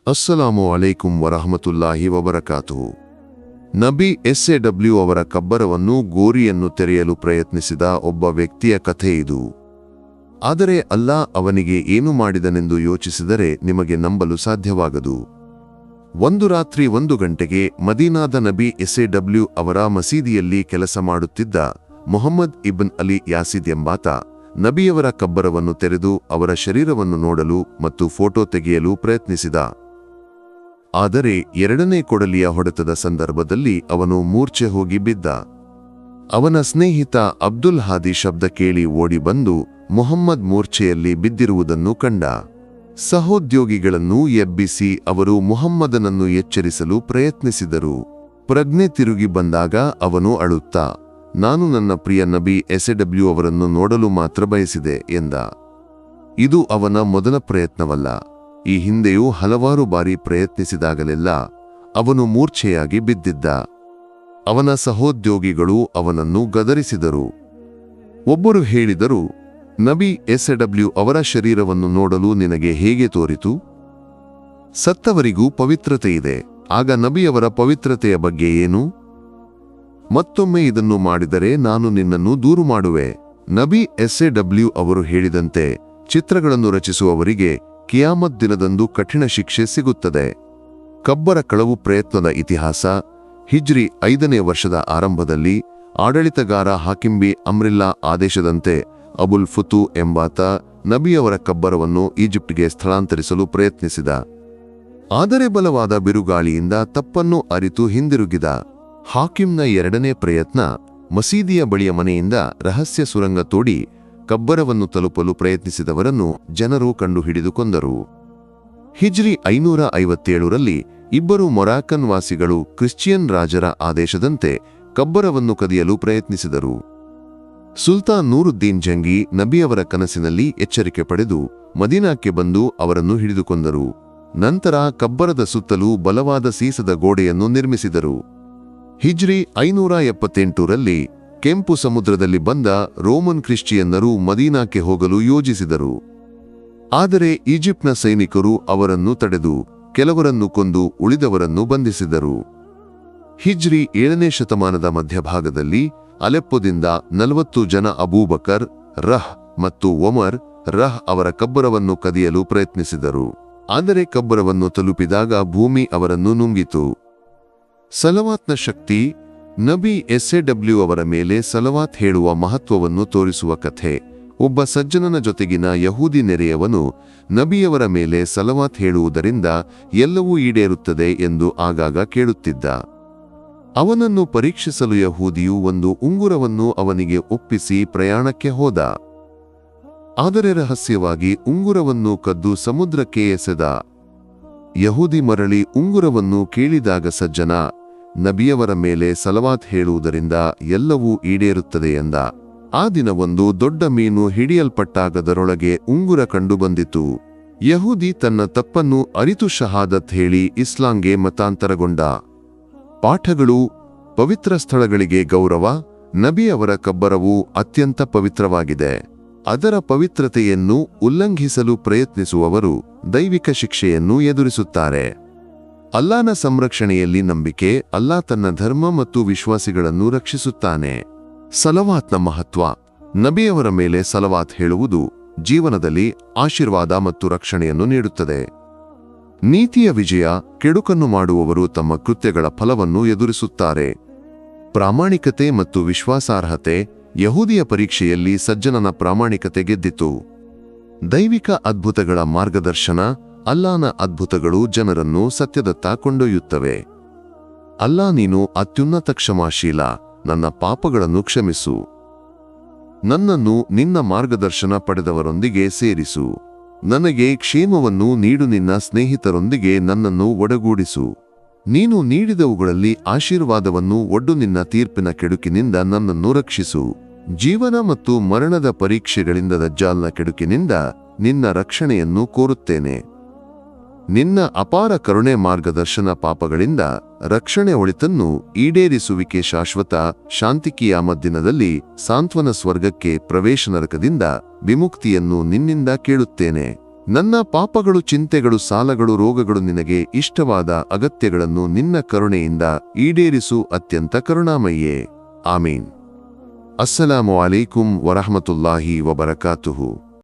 ಅಸ್ಸಲಾಮು ಅಲೈಕುಂ ವರಹಮತುಲ್ಲಾಹಿ ವಬರಕಾತುಹು. Nabi SAW ಅವರ ಕಬ್ಬರವನ್ನು ಗೋರಿಯನ್ನು ತೆರೆಯಲು ಪ್ರಯತ್ನಿಸಿದ ಒಬ್ಬ ವ್ಯಕ್ತಿಯ ಕಥೆ ಇದು. ಆದರೆ ಅಲ್ಲಾ ಅವನಿಗೆ ಏನು ಮಾಡಿದನೆಂದು ಯೋಚಿಸಿದರೆ ನಿಮಗೆ ನಂಬಲು ಸಾಧ್ಯವಾಗದು. ಒಂದು ರಾತ್ರಿ 1 ಗಂಟೆಗೆ ಮದೀನಾದ ನಬಿ SAW ಅವರ ಮಸೀದಿಯಲ್ಲಿ ಕೆಲಸ ಮಾಡುತ್ತಿದ್ದ ಮುಹಮ್ಮದ್ ಇಬ್ನ್ ಅಲಿ ಯಾಸಿದ್ ಎಂಬಾತ ನಬಿಯವರ ಕಬ್ಬರವನ್ನು ತೆರೆದು ಅವರ ಶರೀರವನ್ನು ನೋಡಲು ಮತ್ತು ಫೋಟೋ ತೆಗೆಯಲು ಪ್ರಯತ್ನಿಸಿದ. ಆದರೆ 2ನೇ ಕೊಡಲಿಯ ಹೊಡೆತದ ಸಂದರ್ಭದಲ್ಲಿ ಅವನು ಮೂರ್ಛೆ ಹೋಗಿ ಬಿದ್ದ. ಅವನ ಸ್ನೇಹಿತ ಅಬ್ದುಲ್ ಹಾದಿ ಶಬ್ದ ಕೇಳಿ ಓಡಿ ಬಂದು ಮುಹಮ್ಮದ್ ಮೂರ್ಛೆಯಲ್ಲಿ ಬಿದ್ದಿರುವುದನ್ನು ಕಂಡ. ಸಹೋದ್ಯೋಗಿಗಳನ್ನು ಎಬ್ಬಿಸಿ ಅವರು ಮುಹಮ್ಮದನನ್ನು ಎಚ್ಚರಿಸಲು ಪ್ರಯತ್ನಿಸಿದರು. ಪ್ರಜ್ಞೆ ತಿರುಗಿ ಬಂದಾಗ ಅವನು ಅಳುತ್ತಾ, ನಾನು ನನ್ನ ಪ್ರಿಯ ನಬಿ SAW ಅವರನ್ನು ನೋಡಲು ಮಾತ್ರ ಬಯಸಿದೆ ಎಂದ. ಇದು ಅವನ ಮೊದಲ ಪ್ರಯತ್ನವಲ್ಲ. ಈ ಹಿಂದೆಯೂ ಹಲವಾರು ಬಾರಿ ಪ್ರಯತ್ನಿಸಿದಾಗಲೆಲ್ಲ ಅವನು ಮೂರ್ಛೆಯಾಗಿ ಬಿದ್ದಿದ್ದ. ಅವನ ಸಹೋದ್ಯೋಗಿಗಳು ಅವನನ್ನು ಗದರಿಸಿದರು. ಒಬ್ಬರು ಹೇಳಿದರು, ನಬಿ SAW ಅವರ ಶರೀರವನ್ನು ನೋಡಲು ನಿನಗೆ ಹೇಗೆ ತೋರಿತು? ಸತ್ತವರಿಗೂ ಪವಿತ್ರತೆಯಿದೆ, ಆಗ ನಬಿಯವರ ಪವಿತ್ರತೆಯ ಬಗ್ಗೆ ಏನು? ಮತ್ತೊಮ್ಮೆ ಇದನ್ನು ಮಾಡಿದರೆ ನಾನು ನಿನ್ನನ್ನು ದೂರು ಮಾಡುವೆ. ನಬಿ SAW ಅವರು ಹೇಳಿದಂತೆ ಚಿತ್ರಗಳನ್ನು ರಚಿಸುವವರಿಗೆ ಕಿಯಾಮತ್ ದಿನದಂದು ಕಠಿಣ ಶಿಕ್ಷೆ ಸಿಗುತ್ತದೆ. ಕಬ್ಬರ ಕಳವು ಪ್ರಯತ್ನದ ಇತಿಹಾಸ. ಹಿಜ್ರಿ 5ನೇ ವರ್ಷದ ಆರಂಭದಲ್ಲಿ ಆಡಳಿತಗಾರ ಹಾಕಿಂಬಿ ಅಮ್ರಿಲ್ಲಾ ಆದೇಶದಂತೆ ಅಬುಲ್ ಫುತು ಎಂಬಾತ ನಬಿಯವರ ಕಬ್ಬರವನ್ನು ಈಜಿಪ್ಟ್ಗೆ ಸ್ಥಳಾಂತರಿಸಲು ಪ್ರಯತ್ನಿಸಿದ. ಆದರೆ ಬಲವಾದ ಬಿರುಗಾಳಿಯಿಂದ ತಪ್ಪನ್ನು ಅರಿತು ಹಿಂದಿರುಗಿದ. ಹಾಕಿಂನ 2ನೇ ಪ್ರಯತ್ನ ಮಸೀದಿಯ ಬಳಿಯ ಮನೆಯಿಂದ ರಹಸ್ಯ ಸುರಂಗ ತೋಡಿ ಕಬ್ಬರವನ್ನು ತಲುಪಲು ಪ್ರಯತ್ನಿಸಿದವರನ್ನು ಜನರು ಕಂಡುಹಿಡಿದು ಕೊಂದರು. ಹಿಜ್ರಿ 557ರಲ್ಲಿ ಇಬ್ಬರು ಮೊರಾಕನ್ ವಾಸಿಗಳು ಕ್ರಿಶ್ಚಿಯನ್ ರಾಜರ ಆದೇಶದಂತೆ ಕಬ್ಬರವನ್ನು ಕದಿಯಲು ಪ್ರಯತ್ನಿಸಿದರು. ಸುಲ್ತಾನ್ ನೂರುದ್ದೀನ್ ಜಂಗಿ ನಬಿಯವರ ಕನಸಿನಲ್ಲಿ ಎಚ್ಚರಿಕೆ ಪಡೆದು ಮದೀನಾಕ್ಕೆ ಬಂದು ಅವರನ್ನು ಹಿಡಿದುಕೊಂಡರು. ನಂತರ ಕಬ್ಬರದ ಸುತ್ತಲೂ ಬಲವಾದ ಸೀಸದ ಗೋಡೆಯನ್ನು ನಿರ್ಮಿಸಿದರು. ಹಿಜ್ರಿ 578ರಲ್ಲಿ ಕೆಂಪು ಸಮುದ್ರದಲ್ಲಿ ಬಂದ ರೋಮನ್ ಕ್ರಿಶ್ಚಿಯನ್ನರು ಮದೀನಾಕ್ಕೆ ಹೋಗಲು ಯೋಜಿಸಿದರು. ಆದರೆ ಈಜಿಪ್ಟ್ನ ಸೈನಿಕರು ಅವರನ್ನು ತಡೆದು ಕೆಲವರನ್ನು ಕೊಂದು ಉಳಿದವರನ್ನು ಬಂಧಿಸಿದರು. ಹಿಜ್ರಿ 7ನೇ ಶತಮಾನದ ಮಧ್ಯಭಾಗದಲ್ಲಿ ಅಲೆಪ್ಪೋದಿಂದ 40 ಜನ ಅಬೂಬಕರ್, ರಹ್ ಮತ್ತು ಒಮರ್ ಅವರ ಕಬ್ಬರವನ್ನು ಕದಿಯಲು ಪ್ರಯತ್ನಿಸಿದರು. ಆದರೆ ಕಬ್ಬರವನ್ನು ತಲುಪಿದಾಗ ಭೂಮಿ ಅವರನ್ನು ನುಂಗಿತು. ಸಲವಾತ್ನ ಶಕ್ತಿ. ನಬಿ SAW ಅವರ ಮೇಲೆ ಸಲವಾತ್ ಹೇಳುವ ಮಹತ್ವವನ್ನು ತೋರಿಸುವ ಕಥೆ. ಒಬ್ಬ ಸಜ್ಜನನ ಜೊತೆಗಿನ ಯಹೂದಿ ನೆರೆಯವನು ನಬಿಯವರ ಮೇಲೆ ಸಲವಾತ್ ಹೇಳುವುದರಿಂದ ಎಲ್ಲವೂ ಈಡೇರುತ್ತದೆ ಎಂದು ಆಗಾಗ ಕೇಳುತ್ತಿದ್ದ. ಅವನನ್ನು ಪರೀಕ್ಷಿಸಲು ಯಹೂದಿಯು ಒಂದು ಉಂಗುರವನ್ನು ಅವನಿಗೆ ಒಪ್ಪಿಸಿ ಪ್ರಯಾಣಕ್ಕೆ ಹೋದ. ಆದರೆ ರಹಸ್ಯವಾಗಿ ಉಂಗುರವನ್ನು ಕದ್ದು ಸಮುದ್ರಕ್ಕೆ ಎಸೆದ. ಯಹೂದಿ ಮರಳಿ ಉಂಗುರವನ್ನು ಕೇಳಿದಾಗ ಸಜ್ಜನ, ನಬಿಯವರ ಮೇಲೆ ಸಲವಾತ್ ಹೇಳುವುದರಿಂದ ಎಲ್ಲವೂ ಈಡೇರುತ್ತದೆ ಎಂದ. ಆ ದಿನ ಒಂದು ದೊಡ್ಡ ಮೀನು ಹಿಡಿಯಲ್ಪಟ್ಟಾಗದರೊಳಗೆ ಉಂಗುರ ಕಂಡುಬಂದಿತು. ಯಹೂದಿ ತನ್ನ ತಪ್ಪನ್ನು ಅರಿತು ಶಹಾದತ್ ಹೇಳಿ ಇಸ್ಲಾಂಗೆ ಮತಾಂತರಗೊಂಡ. ಪಾಠಗಳು. ಪವಿತ್ರ ಸ್ಥಳಗಳಿಗೆ ಗೌರವ. ನಬಿಯವರ ಕಬ್ಬರವು ಅತ್ಯಂತ ಪವಿತ್ರವಾಗಿದೆ. ಅದರ ಪವಿತ್ರತೆಯನ್ನು ಉಲ್ಲಂಘಿಸಲು ಪ್ರಯತ್ನಿಸುವವರು ದೈವಿಕ ಶಿಕ್ಷೆಯನ್ನು ಎದುರಿಸುತ್ತಾರೆ. ಅಲ್ಲಾನ ಸಂರಕ್ಷಣೆಯಲ್ಲಿ ನಂಬಿಕೆ. ಅಲ್ಲಾ ತನ್ನ ಧರ್ಮ ಮತ್ತು ವಿಶ್ವಾಸಿಗಳನ್ನು ರಕ್ಷಿಸುತ್ತಾನೆ. ಸಲವಾತ್ನ ಮಹತ್ವ. ನಬಿಯವರ ಮೇಲೆ ಸಲವಾತ್ ಹೇಳುವುದು ಜೀವನದಲ್ಲಿ ಆಶೀರ್ವಾದ ಮತ್ತು ರಕ್ಷಣೆಯನ್ನು ನೀಡುತ್ತದೆ. ನೀತಿಯ ವಿಜಯ. ಕೆಡುಕನ್ನು ಮಾಡುವವರು ತಮ್ಮ ಕೃತ್ಯಗಳ ಫಲವನ್ನು ಎದುರಿಸುತ್ತಾರೆ. ಪ್ರಾಮಾಣಿಕತೆ ಮತ್ತು ವಿಶ್ವಾಸಾರ್ಹತೆ. ಯಹೂದಿಯ ಪರೀಕ್ಷೆಯಲ್ಲಿ ಸಜ್ಜನನ ಪ್ರಾಮಾಣಿಕತೆ ಗೆದ್ದಿತು. ದೈವಿಕ ಅದ್ಭುತಗಳ ಮಾರ್ಗದರ್ಶನ. ಅಲ್ಲಾನ ಅದ್ಭುತಗಳು ಜನರನ್ನು ಸತ್ಯದತ್ತ ಕೊಂಡೊಯ್ಯುತ್ತವೆ. ಅಲ್ಲಾ, ನೀನು ಅತ್ಯುನ್ನತ ಕ್ಷಮಾಶೀಲ, ನನ್ನ ಪಾಪಗಳನ್ನು ಕ್ಷಮಿಸು. ನನ್ನನ್ನು ನಿನ್ನ ಮಾರ್ಗದರ್ಶನ ಪಡೆದವರೊಂದಿಗೆ ಸೇರಿಸು. ನನಗೆ ಕ್ಷೇಮವನ್ನು ನೀಡು. ನಿನ್ನ ಸ್ನೇಹಿತರೊಂದಿಗೆ ನನ್ನನ್ನು ಒಡಗೂಡಿಸು. ನೀನು ನೀಡಿದವುಗಳಲ್ಲಿ ಆಶೀರ್ವಾದವನ್ನು ಒಡ್ಡು. ನಿನ್ನ ತೀರ್ಪಿನ ಕೆಡುಕಿನಿಂದ ನನ್ನನ್ನು ರಕ್ಷಿಸು. ಜೀವನ ಮತ್ತು ಮರಣದ ಪರೀಕ್ಷೆಗಳಿಂದ ದಜ್ಜಾಲ್ನ ಕೆಡುಕಿನಿಂದ ನಿನ್ನ ರಕ್ಷಣೆಯನ್ನು ಕೋರುತ್ತೇನೆ. ನಿನ್ನ ಅಪಾರ ಕರುಣೆ ಮಾರ್ಗದರ್ಶನ. ಪಾಪಗಳಿಂದ ರಕ್ಷಣೆ. ಒಳಿತನ್ನು ಈಡೇರಿಸುವಿಕೆ. ಶಾಶ್ವತ ಶಾಂತಿ. ಕಿಯಾಮತ್ ದಿನದಲ್ಲಿ ಸಾಂತ್ವನ. ಸ್ವರ್ಗಕ್ಕೆ ಪ್ರವೇಶ. ನರಕದಿಂದ ವಿಮುಕ್ತಿಯನ್ನು ನಿನ್ನಿಂದ ಕೇಳುತ್ತೇನೆ. ನನ್ನ ಪಾಪಗಳು, ಚಿಂತೆಗಳು, ಸಾಲಗಳು, ರೋಗಗಳು, ನಿನಗೆ ಇಷ್ಟವಾದ ಅಗತ್ಯಗಳನ್ನು ನಿನ್ನ ಕರುಣೆಯಿಂದ ಈಡೇರಿಸು, ಅತ್ಯಂತ ಕರುಣಾಮಯಿಯೇ. ಆಮೀನ್. ಅಸ್ಸಲಾಮು ಅಲೈಕುಂ ವರಹಮತುಲ್ಲಾಹಿ ವಬರಕಾತುಹು.